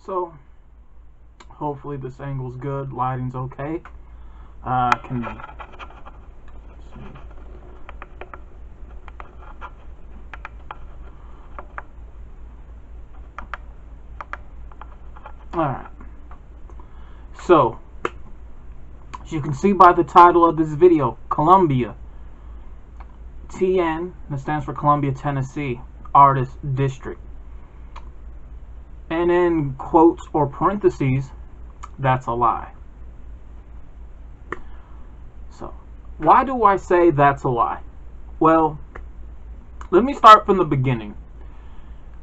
So, hopefully this angle's good, lighting's okay. Can let's see. Alright. So, as you can see by the title of this video, Columbia. TN, that stands for Columbia, Tennessee, Artist District. And in quotes or parentheses, that's a lie. So, why do I say that's a lie? Well, let me start from the beginning.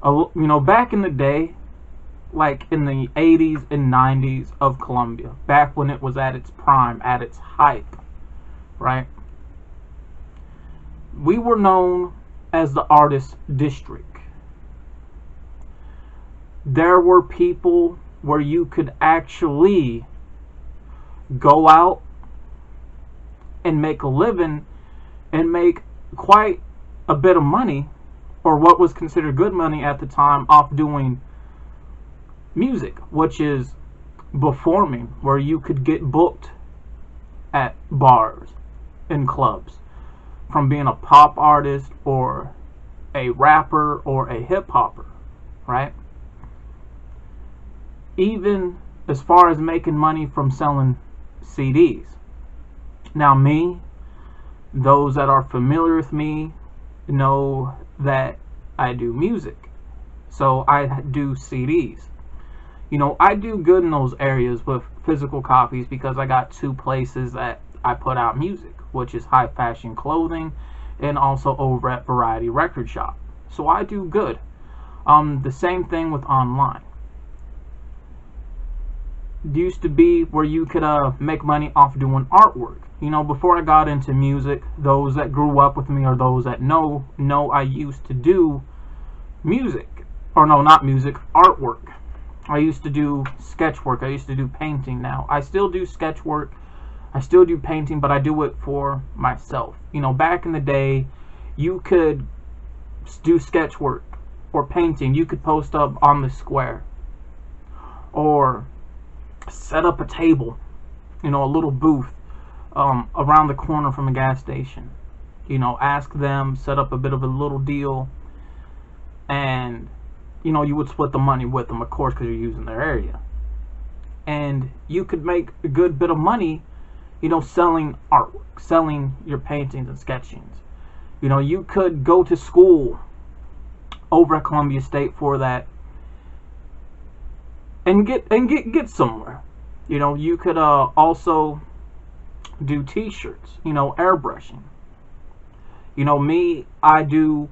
Back in the day, like in the 80s and 90s of Columbia, back when it was at its prime, at its hype, right? We were known as the Artist District. There were people where you could actually go out and make a living and make quite a bit of money, or what was considered good money at the time, off doing music, which is performing, where you could get booked at bars and clubs from being a pop artist or a rapper or a hip hopper, right? Even as far as making money from selling CDs. Now those that are familiar with me know that I do music. So I do CDs. I do good in those areas with physical copies because I got two places that I put out music, which is High Fashion Clothing and also over at Variety Record Shop. So I do good. The same thing with online. It used to be where you could make money off doing artwork. Before I got into music, those that grew up with me or those that know I used to do music. Or no, not music, artwork. I used to do sketch work. I used to do painting. Now I still do sketch work. I still do painting, but I do it for myself. Back in the day, you could do sketch work or painting. You could post up on the square or set up a table, a little booth around the corner from a gas station. Ask them, set up a bit of a little deal, and you would split the money with them, of course, because you're using their area. And you could make a good bit of money, selling artwork, selling your paintings and sketchings. You could go to school over at Columbia State for that and get somewhere. You could also do t-shirts, airbrushing. I do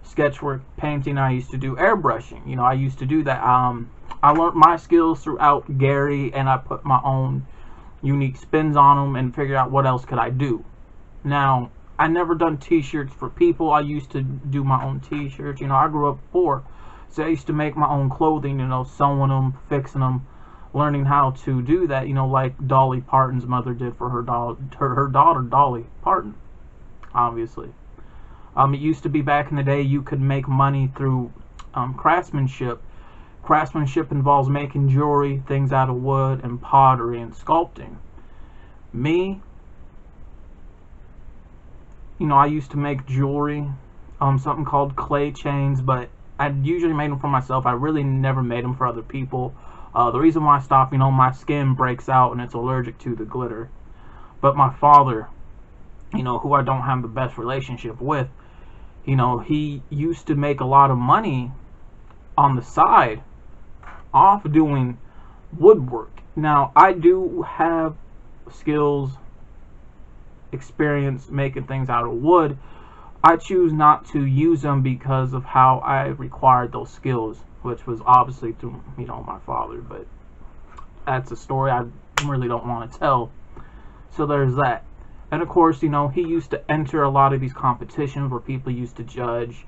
sketch work, painting. I used to do airbrushing. I used to do that. I learned my skills throughout Gary, and I put my own unique spins on them and figured out what else could I do. Now, I never done t-shirts for people. I used to do my own t-shirts. I grew up poor, so I used to make my own clothing, sewing them, fixing them, learning how to do that, like Dolly Parton's mother did for her daughter Dolly Parton, obviously. It used to be back in the day you could make money through craftsmanship. Craftsmanship involves making jewelry, things out of wood, and pottery and sculpting. I used to make jewelry, something called clay chains, but I usually made them for myself. I really never made them for other people. The reason why I stopped, my skin breaks out and it's allergic to the glitter. But my father, who I don't have the best relationship with, he used to make a lot of money on the side off doing woodwork. Now, I do have skills, experience making things out of wood. I choose not to use them because of how I required those skills, which was obviously through, my father. But that's a story I really don't want to tell. So there's that. And of course, he used to enter a lot of these competitions where people used to judge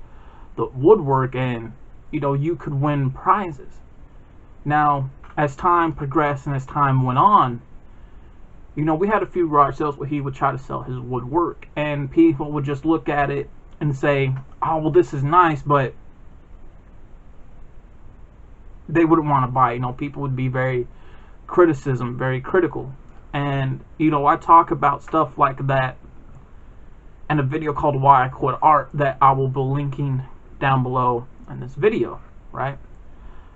the woodwork, and you could win prizes. Now, as time progressed and as time went on, You know, we had a few garage sales where he would try to sell his woodwork, and people would just look at it and say, oh, well, this is nice, but they wouldn't want to buy it. You know, people would be very critical. And, you know, I talk about stuff like that in a video called Why I Quit Art that I will be linking down below in this video, right?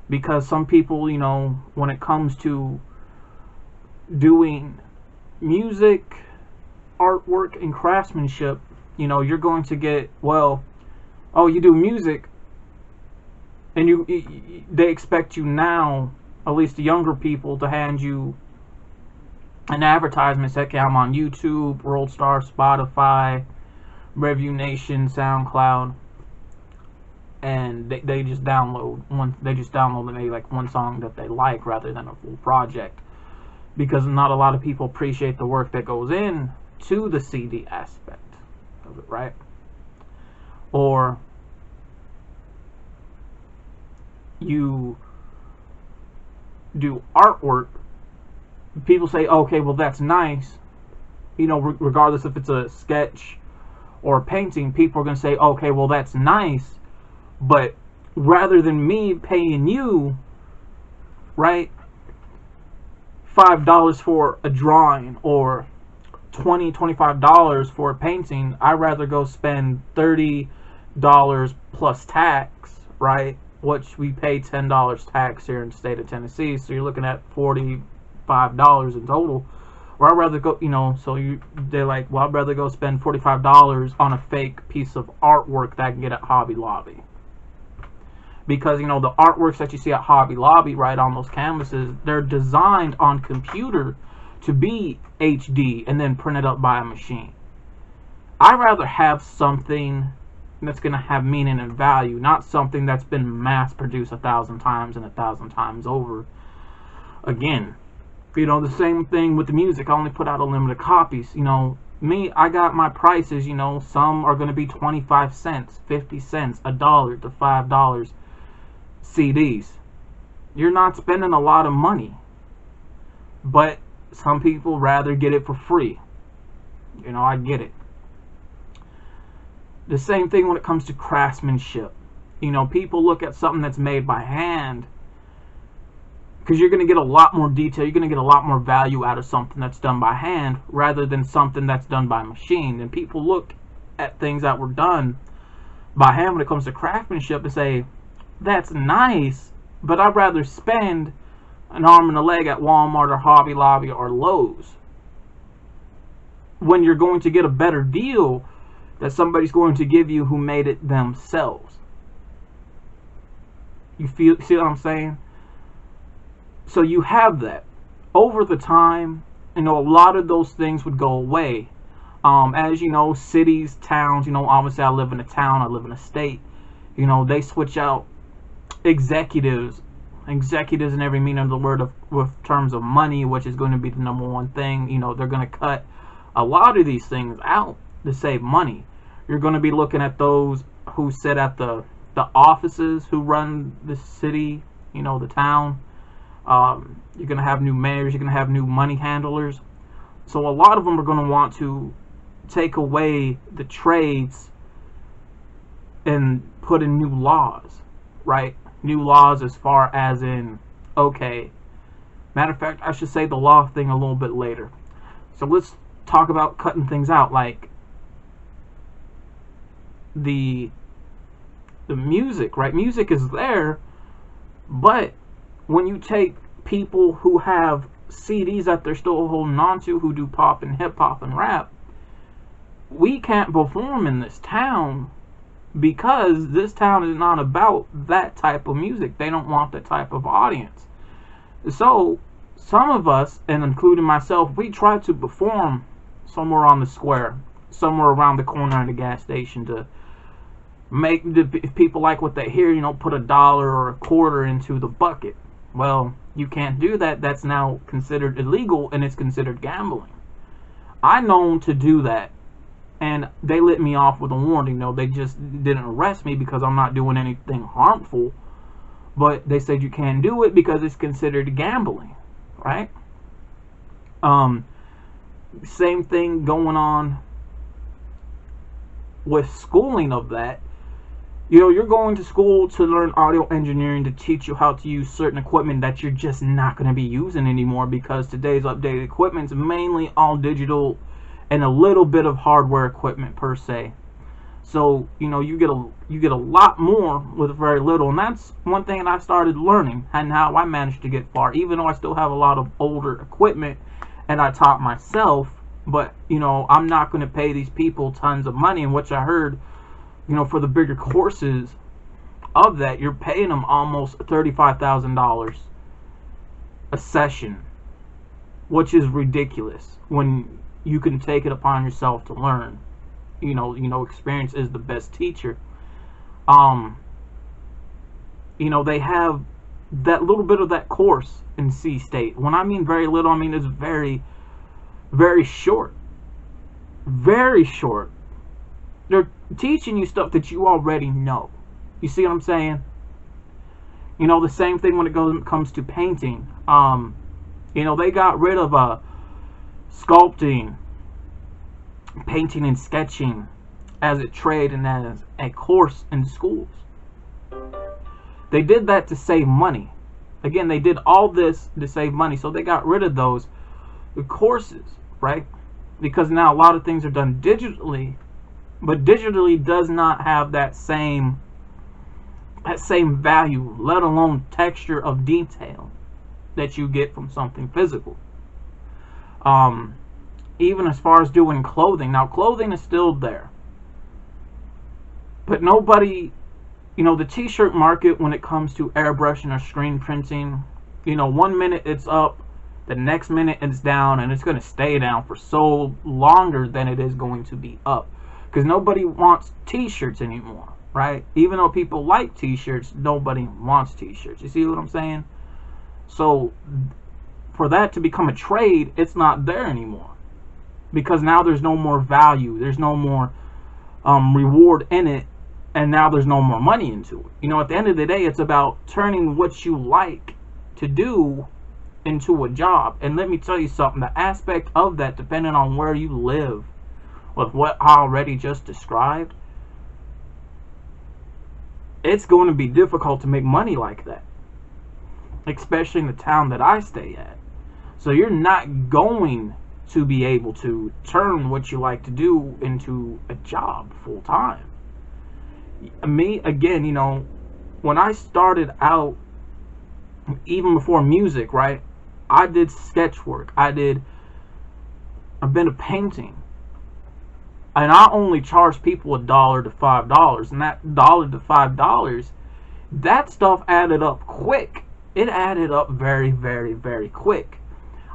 Because some people, you know, when it comes to doing music, artwork, and craftsmanship, you know, you're going to get, well, oh, you do music, and they expect you now, at least the younger people, to hand you an advertisement say, okay, I'm on YouTube, World Star, Spotify, Review Nation, SoundCloud, and they just download and they like one song that they like rather than a full project, because not a lot of people appreciate the work that goes in to the CD aspect of it, right? Or you do artwork, people say, okay, well, that's nice, you know, regardless if it's a sketch or a painting, people are going to say, okay, well, that's nice, but rather than me paying you, right, $5 for a drawing or $25 for a painting, I'd rather go spend $30 plus tax, right, which we pay $10 tax here in the state of Tennessee, so you're looking at $45 in total. Or I'd rather go, you know, they're like, well, I'd rather go spend $45 on a fake piece of artwork that I can get at Hobby Lobby. Because, you know, the artworks that you see at Hobby Lobby, right, on those canvases, they're designed on computer to be HD and then printed up by a machine. I'd rather have something that's going to have meaning and value, not something that's been mass produced 1,000 times and 1,000 times over again. You know, the same thing with the music. I only put out a limited copies. You know, me, I got my prices, you know, some are going to be 25 cents, 50 cents, $1 to $5 CDs. You're not spending a lot of money, but some people rather get it for free. You know, I get it. The same thing when it comes to craftsmanship. You know, people look at something that's made by hand, because you're going to get a lot more detail, you're going to get a lot more value out of something that's done by hand rather than something that's done by machine. And people look at things that were done by hand when it comes to craftsmanship and say, that's nice, but I'd rather spend an arm and a leg at Walmart or Hobby Lobby or Lowe's, when you're going to get a better deal that somebody's going to give you who made it themselves. See what I'm saying? So you have that. Over the time, you know, a lot of those things would go away. As you know, cities, towns, you know, obviously I live in a town, I live in a state. You know, they switch out executives in every meaning of the word with terms of money, which is going to be the number one thing. You know, they're going to cut a lot of these things out to save money. You're going to be looking at those who sit at the offices, who run the city, you know, the town. You're going to have new mayors, you're going to have new money handlers. So a lot of them are going to want to take away the trades and put in new laws, right? New laws as far as in, okay, matter of fact, I should say the law thing a little bit later. So let's talk about cutting things out, like the music, right? Music is there, but when you take people who have CDs that they're still holding on to, who do pop and hip hop and rap, we can't perform in this town because this town is not about that type of music. They don't want that type of audience. So some of us, and including myself, we try to perform somewhere on the square, somewhere around the corner at a gas station, to make if people like what they hear, you know, put $1 or a quarter into the bucket. Well, you can't do that. That's now considered illegal, and it's considered gambling. I known to do that, and they let me off with a warning. No, they just didn't arrest me because I'm not doing anything harmful, but they said you can't do it because it's considered gambling, right? Same thing going on with schooling of that. You know, you're going to school to learn audio engineering to teach you how to use certain equipment that you're just not going to be using anymore, because today's updated equipment is mainly all digital and a little bit of hardware equipment per se. So, you know, you get a lot more with very little, and that's one thing that I started learning and how I managed to get far, even though I still have a lot of older equipment and I taught myself. But, you know, I'm not going to pay these people tons of money, in which I heard, you know, for the bigger courses of that, you're paying them almost $35,000 a session, which is ridiculous when you can take it upon yourself to learn. You know, experience is the best teacher. You know, they have that little bit of that course in C-State. When I mean very little, I mean it's very, very short. Very short. They're teaching you stuff that you already know. You see what I'm saying? You know, the same thing when it comes to painting. You know, they got rid of sculpting, painting and sketching as a trade and as a course in schools. They did that to save money. Again, they did all this to save money, so they got rid of those courses, right? Because now a lot of things are done digitally, but digitally does not have that same value, let alone texture of detail that you get from something physical. Even as far as doing clothing. Now, clothing is still there. But nobody, you know, the t-shirt market when it comes to airbrushing or screen printing, you know, 1 minute it's up, the next minute it's down, and it's going to stay down for so longer than it is going to be up. Because nobody wants t-shirts anymore, right? Even though people like t-shirts, nobody wants t-shirts. You see what I'm saying? So, for that to become a trade, it's not there anymore. Because now there's no more value, there's no more reward in it, and now there's no more money into it. You know, at the end of the day, it's about turning what you like to do into a job. And let me tell you something, the aspect of that, depending on where you live, with what I already just described, it's going to be difficult to make money like that, especially in the town that I stay at. So you're not going to be able to turn what you like to do into a job full time. Me, again, you know, when I started out, even before music, right, I did sketch work. I've been a painting, and I only charge people $1 to $5, and that $1 to $5, that stuff added up quick. It added up very, very, very quick.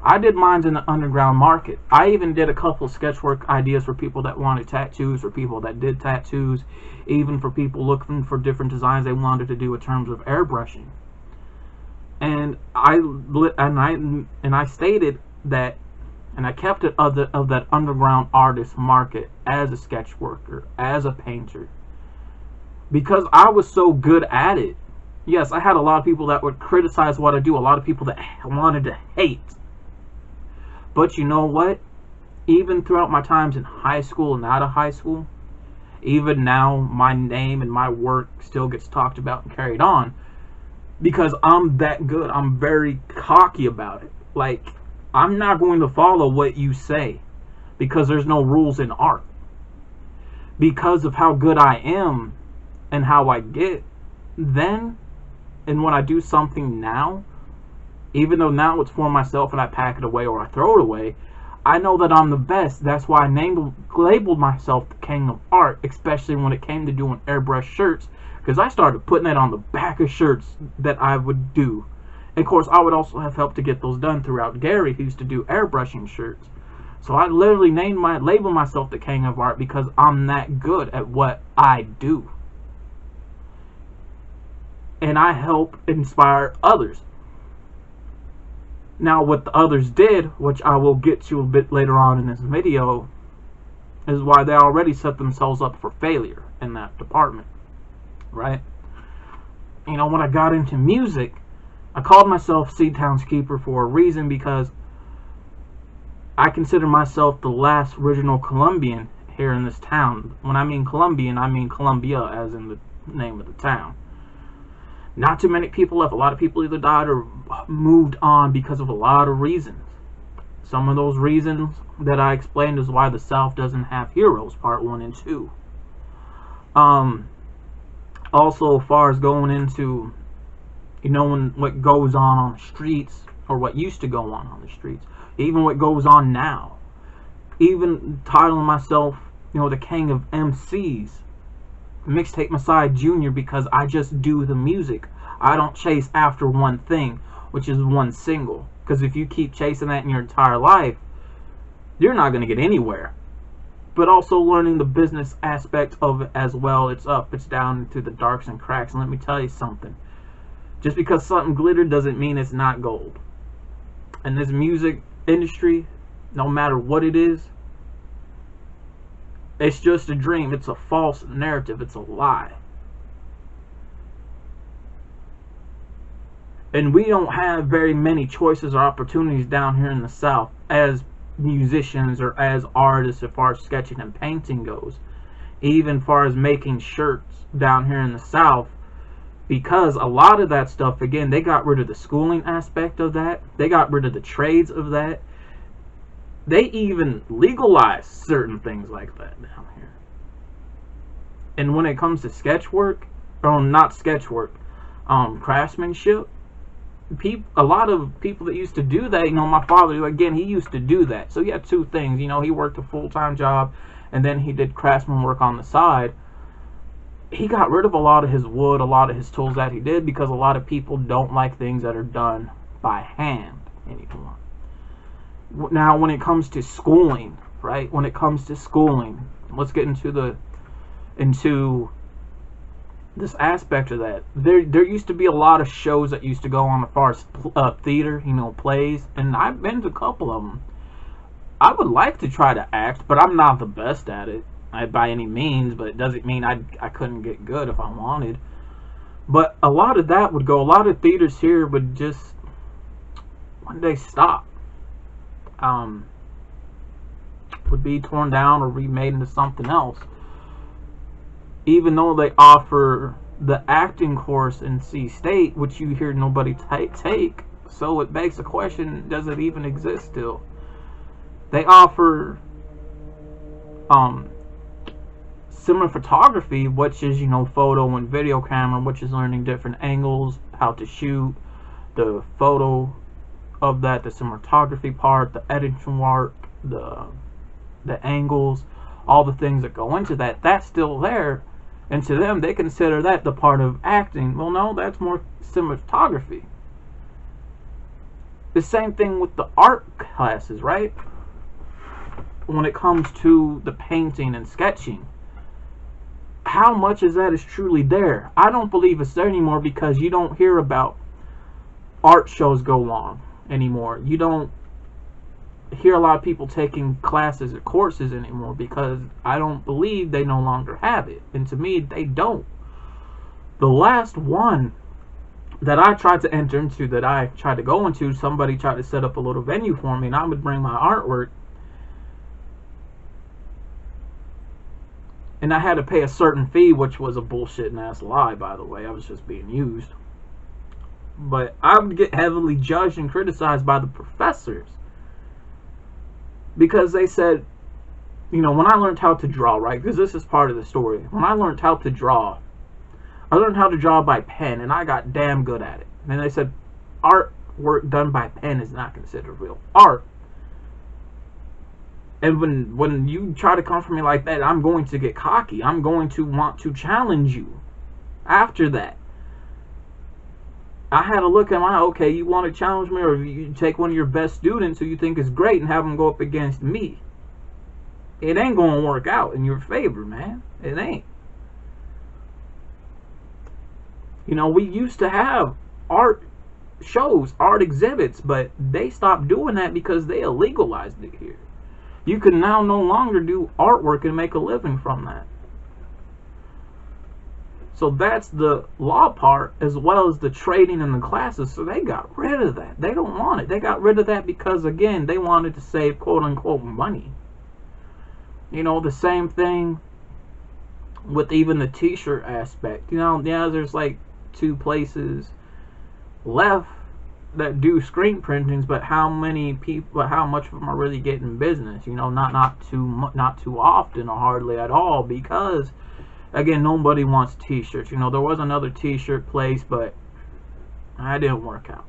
I did mine in the underground market. I even did a couple of sketch work ideas for people that wanted tattoos, for people that did tattoos, even for people looking for different designs they wanted to do in terms of airbrushing. And I stated that, and I kept it of that underground artist market as a sketch worker, as a painter, because I was so good at it. Yes, I had a lot of people that would criticize what I do, a lot of people that wanted to hate. But you know what? Even throughout my times in high school and out of high school, even now, my name and my work still gets talked about and carried on, because I'm that good. I'm very cocky about it. Like, I'm not going to follow what you say, because there's no rules in art. Because of how good I am and how I get then, and when I do something now, even though now it's for myself and I pack it away or I throw it away, I know that I'm the best. That's why I labeled myself the king of art, especially when it came to doing airbrush shirts, because I started putting that on the back of shirts that I would do. And of course, I would also have helped to get those done throughout Gary, who used to do airbrushing shirts. So I literally labeled myself the king of art because I'm that good at what I do. And I help inspire others. Now, what the others did, which I will get to a bit later on in this video, is why they already set themselves up for failure in that department, right? You know, when I got into music, I called myself Seed Town's Keeper for a reason, because I consider myself the last original Colombian here in this town. When I mean Colombian, I mean Colombia as in the name of the town. Not too many people left. A lot of people either died or moved on because of a lot of reasons. Some of those reasons that I explained is why the South doesn't have heroes, part 1 and 2. Also, as far as going into, what goes on the streets, or what used to go on the streets, even what goes on now, even titling myself, the king of MCs, Mixtape Messiah Jr., because I just do the music. I don't chase after one thing, which is one single. Because if you keep chasing that in your entire life, you're not going to get anywhere. But also learning the business aspect of it as well. It's up, it's down, through the darks and cracks. And let me tell you something. Just because something glittered doesn't mean it's not gold. And this music industry, no matter what it is, it's just a dream. It's a false narrative. It's a lie. And we don't have very many choices or opportunities down here in the South as musicians or as artists as far as sketching and painting goes. Even as far as making shirts down here in the South. Because a lot of that stuff, again, they got rid of the schooling aspect of that. They got rid of the trades of that. They even legalized certain things like that down here. And when it comes to sketch work, or not sketch work, craftsmanship, a lot of people that used to do that, my father, again, he used to do that. So he had two things, he worked a full-time job, and then he did craftsman work on the side. He got rid of a lot of his wood, a lot of his tools that he did, because a lot of people don't like things that are done by hand anymore. Now, when it comes to schooling, right? When it comes to schooling, let's get into this aspect of that. There used to be a lot of shows that used to go on as far as theater, plays, and I've been to a couple of them. I would like to try to act, but I'm not the best at it by any means, but it doesn't mean I couldn't get good if I wanted. But a lot of that would go, a lot of theaters here would just one day stop. Would be torn down or remade into something else. Even though they offer the acting course in C State, which you hear nobody take, so it begs the question, does it even exist still? They offer cinematography, which is, photo and video camera, which is learning different angles, how to shoot, the photo of that, the cinematography part, the editing work, the angles, all the things that go into that, that's still there. And to them, they consider that the part of acting. Well, no, that's more cinematography. The same thing with the art classes, right? When it comes to the painting and sketching, how much of that is truly there? I don't believe it's there anymore, because you don't hear about art shows go on anymore. You don't hear a lot of people taking classes or courses anymore, because I don't believe they no longer have it. And to me, they don't. The last one that I tried to enter into, that I tried to go into, somebody tried to set up a little venue for me, and I would bring my artwork, and I had to pay a certain fee, which was a bullshit and ass lie, by the way. I was just being used. But I would get heavily judged and criticized by the professors, because they said, when I learned how to draw, right? Because this is part of the story. When I learned how to draw, I learned how to draw by pen, and I got damn good at it. And then they said, artwork done by pen is not considered real art. And when you try to come for me like that, I'm going to get cocky. I'm going to want to challenge you after that. I had to look at okay, you want to challenge me, or you take one of your best students who you think is great and have them go up against me. It ain't going to work out in your favor, man. It ain't. We used to have art shows, art exhibits, but they stopped doing that because they illegalized it here. You can now no longer do artwork and make a living from that. So that's the law part, as well as the trading and the classes. So they got rid of that. They don't want it. They got rid of that because, again, they wanted to save quote unquote money. You know, the same thing with even the t-shirt aspect. You know, yeah, there's like 2 places left that do screen printings, but how many people, how much of them are really getting business? You know, not too often, or hardly at all, because again, nobody wants t-shirts. You know, there was another t-shirt place, but that didn't work out.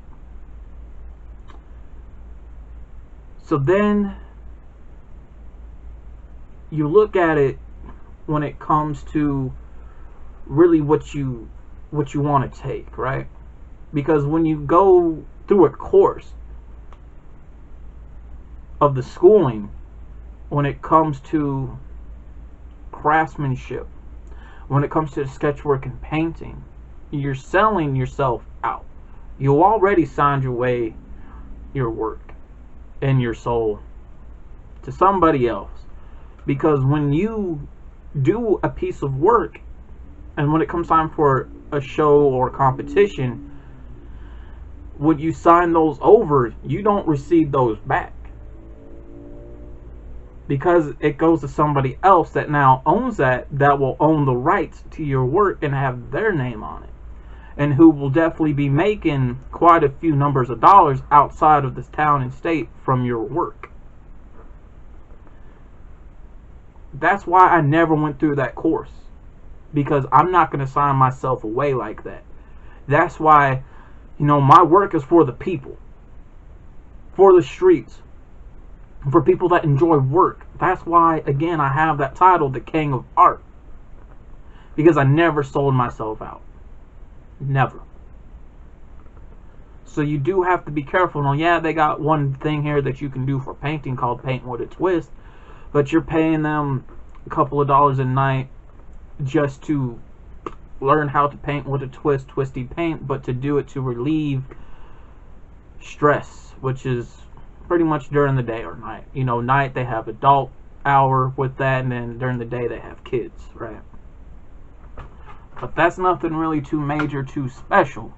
So then you look at it when it comes to really what you want to take, right? Because when you go through a course of the schooling, when it comes to craftsmanship, when it comes to sketchwork and painting, you're selling yourself out. You already signed away your work and your soul to somebody else. Because when you do a piece of work, and when it comes time for a show or competition, when you sign those over, you don't receive those back, because it goes to somebody else that now owns that will own the rights to your work and have their name on it, and who will definitely be making quite a few numbers of dollars outside of this town and state from your work. That's why I never went through that course, because I'm not going to sign myself away like that. That's why, you know, my work is for the people, for the streets, for people that enjoy work. That's why, again, I have that title, the King of Art, because I never sold myself out. Never. So you do have to be careful. Now, yeah, they got one thing here that you can do for painting called Paint with a Twist, but you're paying them a couple of dollars a night just to learn how to paint with a twist, twisty paint, but to do it to relieve stress, which is pretty much during the day or night. You know, night they have adult hour with that, and then during the day they have kids, right? But that's nothing really too major, too special,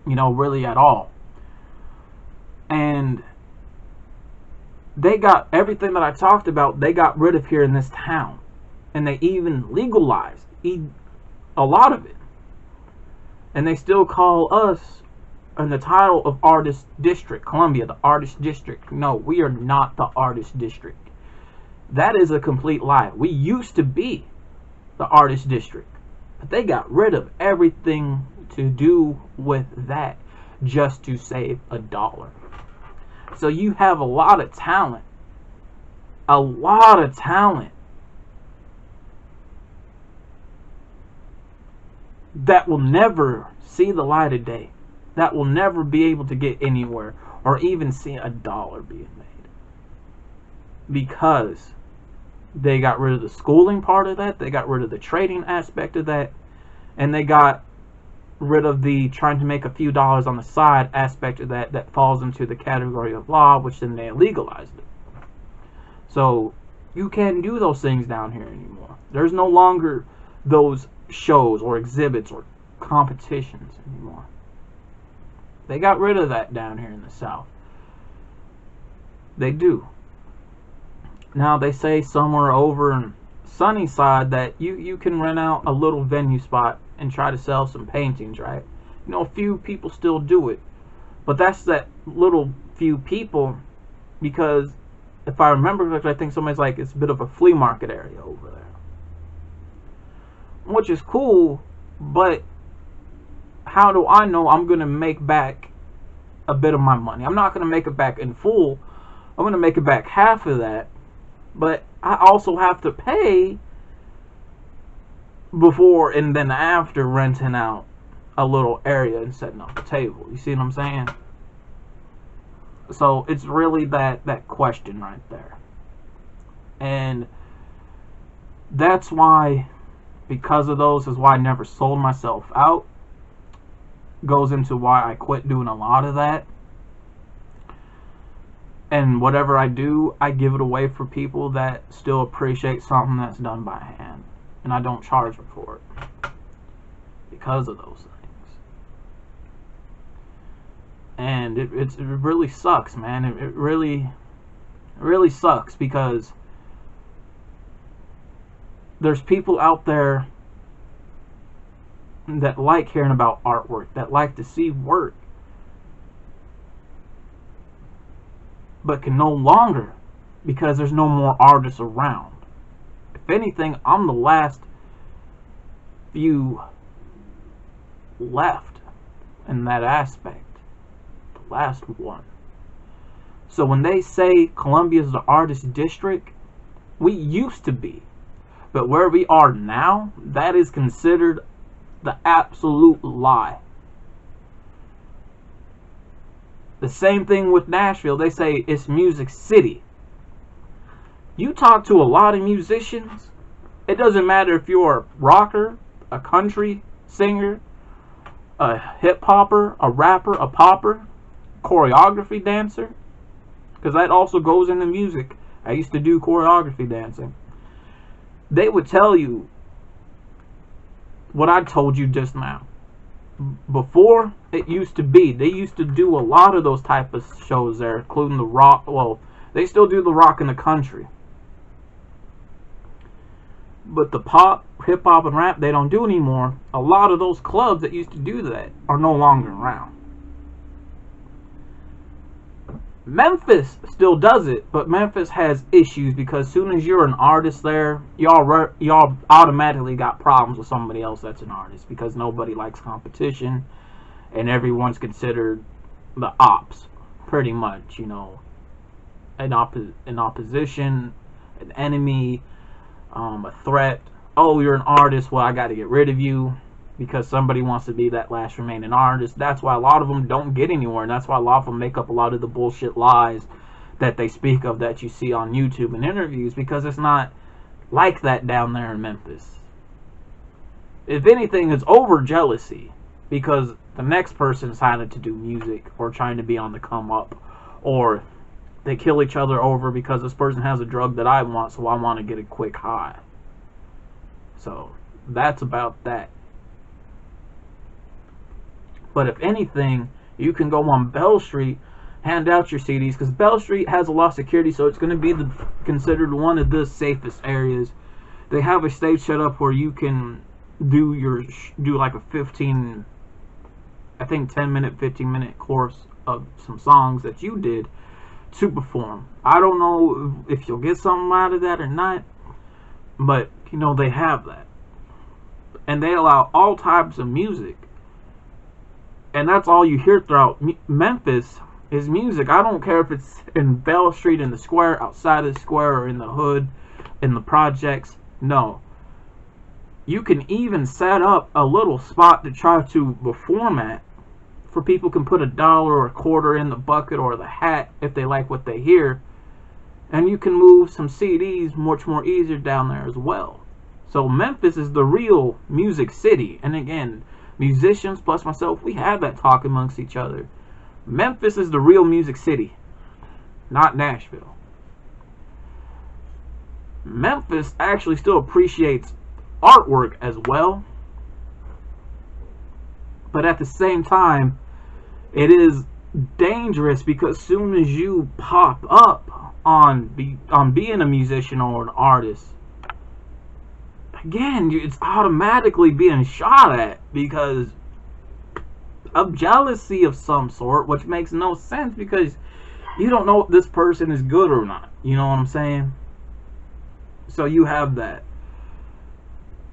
you know, really at all. And they got everything that I talked about, they got rid of here in this town. And they even legalized a lot of it. And they still call us in the title of Artist District, Columbia, the Artist District. No, we are not the Artist District. That is a complete lie. We used to be the Artist District, but they got rid of everything to do with that just to save $1. So you have a lot of talent, that will never see the light of day, that will never be able to get anywhere or even see $1 being made, because they got rid of the schooling part of that, they got rid of the trading aspect of that, and they got rid of the trying to make a few dollars on the side aspect of that, that falls into the category of law, which then they legalized it. So you can't do those things down here anymore. There's no longer those shows or exhibits or competitions anymore. They got rid of that down here in the South. They do. Now they say somewhere over in Sunnyside that you can rent out a little venue spot and try to sell some paintings, right? You know, a few people still do it, but that's that little few people, because if I remember correctly, I think somebody's like, it's a bit of a flea market area over there, which is cool, but how do I know I'm going to make back a bit of my money? I'm not going to make it back in full. I'm going to make it back half of that, but I also have to pay before and then after renting out a little area and setting up a table. You see what I'm saying? So it's really that question right there. And that's why, because of those, is why I never sold myself out. Goes into why I quit doing a lot of that. And whatever I do, I give it away for people that still appreciate something that's done by hand. and I don't charge them for it because of those things. And it really sucks, man. It really sucks, because there's people out there that like hearing about artwork, that like to see work, but can no longer, because there's no more artists around. If anything, I'm the last few left in that aspect. The last one. So when they say Columbia's the artist district, we used to be. But where we are now, that is considered the absolute lie. The same thing with Nashville. They say it's Music City. You talk to a lot of musicians, it doesn't matter if you're a rocker, a country singer, a hip hopper, a rapper, a popper, choreography dancer, because that also goes into music. I used to do choreography dancing. They would tell you what I told you just now. Before, it used to be, they used to do a lot of those type of shows there, including the rock. Well, they still do the rock in the country, but the pop, hip hop, and rap, they don't do anymore. A lot of those clubs that used to do that are no longer around. Memphis still does it, but Memphis has issues, because as soon as you're an artist there, y'all automatically got problems with somebody else that's an artist, because nobody likes competition, and everyone's considered the ops, pretty much, you know, an opposition, an enemy, a threat. Oh, you're an artist, well, I got to get rid of you, because somebody wants to be that last remaining artist. That's why a lot of them don't get anywhere, and that's why a lot of them make up a lot of the bullshit lies that they speak of that you see on YouTube and interviews, because it's not like that down there in Memphis. If anything, it's over jealousy, because the next person decided to do music, or trying to be on the come up, or they kill each other over because this person has a drug that I want, so I want to get a quick high. So that's about that. But if anything, you can go on Bell Street, hand out your CDs, because Bell Street has a lot of security, so it's going to be considered one of the safest areas. They have a stage set up where you can do like a 10 minute, 15-minute course of some songs that you did to perform. I don't know if you'll get something out of that or not, but you know, they have that. And they allow all types of music. And that's all you hear throughout Memphis is music. I don't care if it's in Bell Street, in the square, outside of the square, or in the hood, in the projects. No. You can even set up a little spot to try to perform at, for people can put $1 or a quarter in the bucket or the hat if they like what they hear. And you can move some CDs much more easier down there as well. So Memphis is the real music city. And again, musicians plus myself, we have that talk amongst each other. Memphis is the real music city, not Nashville. Memphis actually still appreciates artwork as well, but at the same time, it is dangerous, because soon as you pop up on being a musician or an artist, again, it's automatically being shot at because of jealousy of some sort, which makes no sense, because you don't know if this person is good or not. You know what I'm saying? So you have that.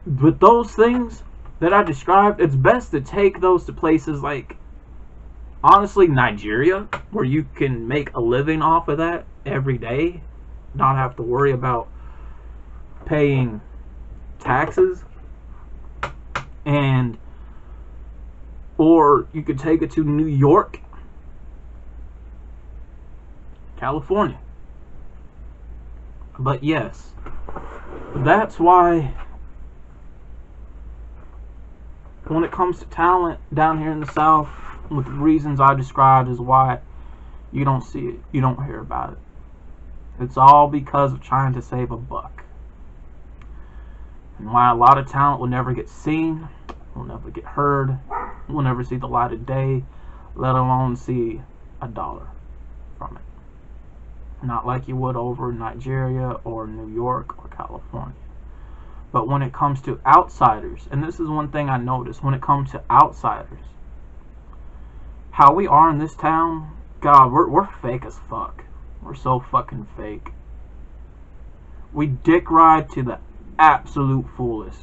But those things that I described, it's best to take those to places like, honestly, Nigeria, where you can make a living off of that every day, not have to worry about paying taxes. And or you could take it to New York, California. But yes, that's why when it comes to talent down here in the South, with the reasons I described, is why you don't see it, you don't hear about it. It's all because of trying to save a buck. and why a lot of talent will never get seen, will never get heard, will never see the light of day, let alone see $1 from it. Not like you would over in Nigeria or New York or California. But when it comes to outsiders, and this is one thing I noticed, when it comes to outsiders, how we are in this town, God, we're fake as fuck. We're so fucking fake. We dick ride to the absolute fullest.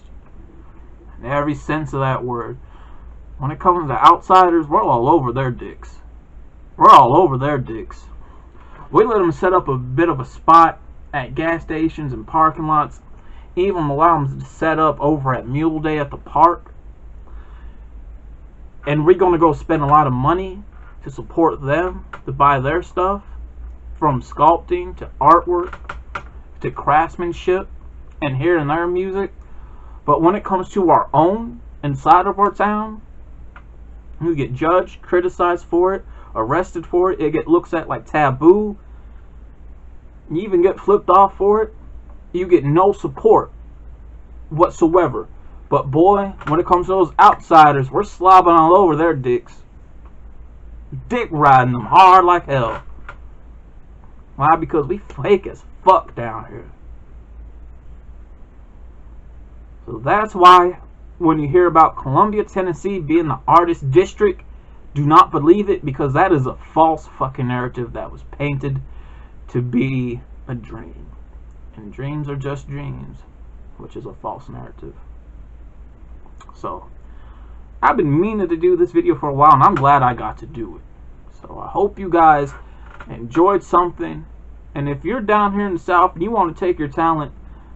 In every sense of that word. When it comes to outsiders, we're all over their dicks. We're all over their dicks. We let them set up a bit of a spot at gas stations and parking lots. Even allow them to set up over at Mule Day at the park. And we're going to go spend a lot of money to support them, to buy their stuff. From sculpting to artwork to craftsmanship and hearing their music. But when it comes to our own, inside of our town, you get judged, criticized for it, arrested for it. It get looked at like taboo. You even get flipped off for it. You get no support whatsoever. But boy, when it comes to those outsiders, we're slobbing all over their dicks. Dick riding them hard like hell. Why? Because we fake as fuck down here. So that's why when you hear about Columbia, Tennessee being the artist district, do not believe it, because that is a false fucking narrative that was painted to be a dream. And dreams are just dreams, which is a false narrative. So, I've been meaning to do this video for a while, and I'm glad I got to do it. So, I hope you guys enjoyed something. And if you're down here in the South and you want to take your talent,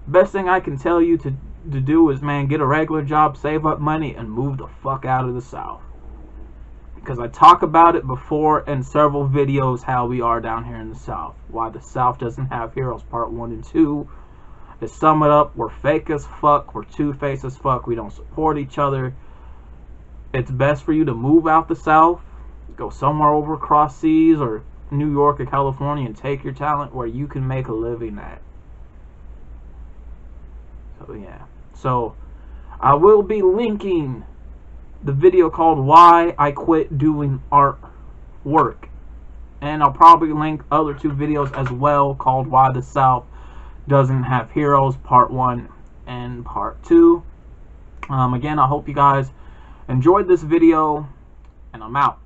best thing I can tell you to do is, man, get a regular job, save up money, and move the fuck out of the South. Because I talk about it before in several videos how we are down here in the South. Why the South doesn't have heroes part 1 and 2. To sum it up, we're fake as fuck. We're two-faced as fuck. We don't support each other. It's best for you to move out the South. Go somewhere over across seas or New York or California and take your talent where you can make a living at. So yeah. So I will be linking the video called Why I Quit Doing Art Work. And I'll probably link other 2 videos as well called Why the South Doesn't Have Heroes part 1 and part 2. Again, I hope you guys enjoyed this video, and I'm out.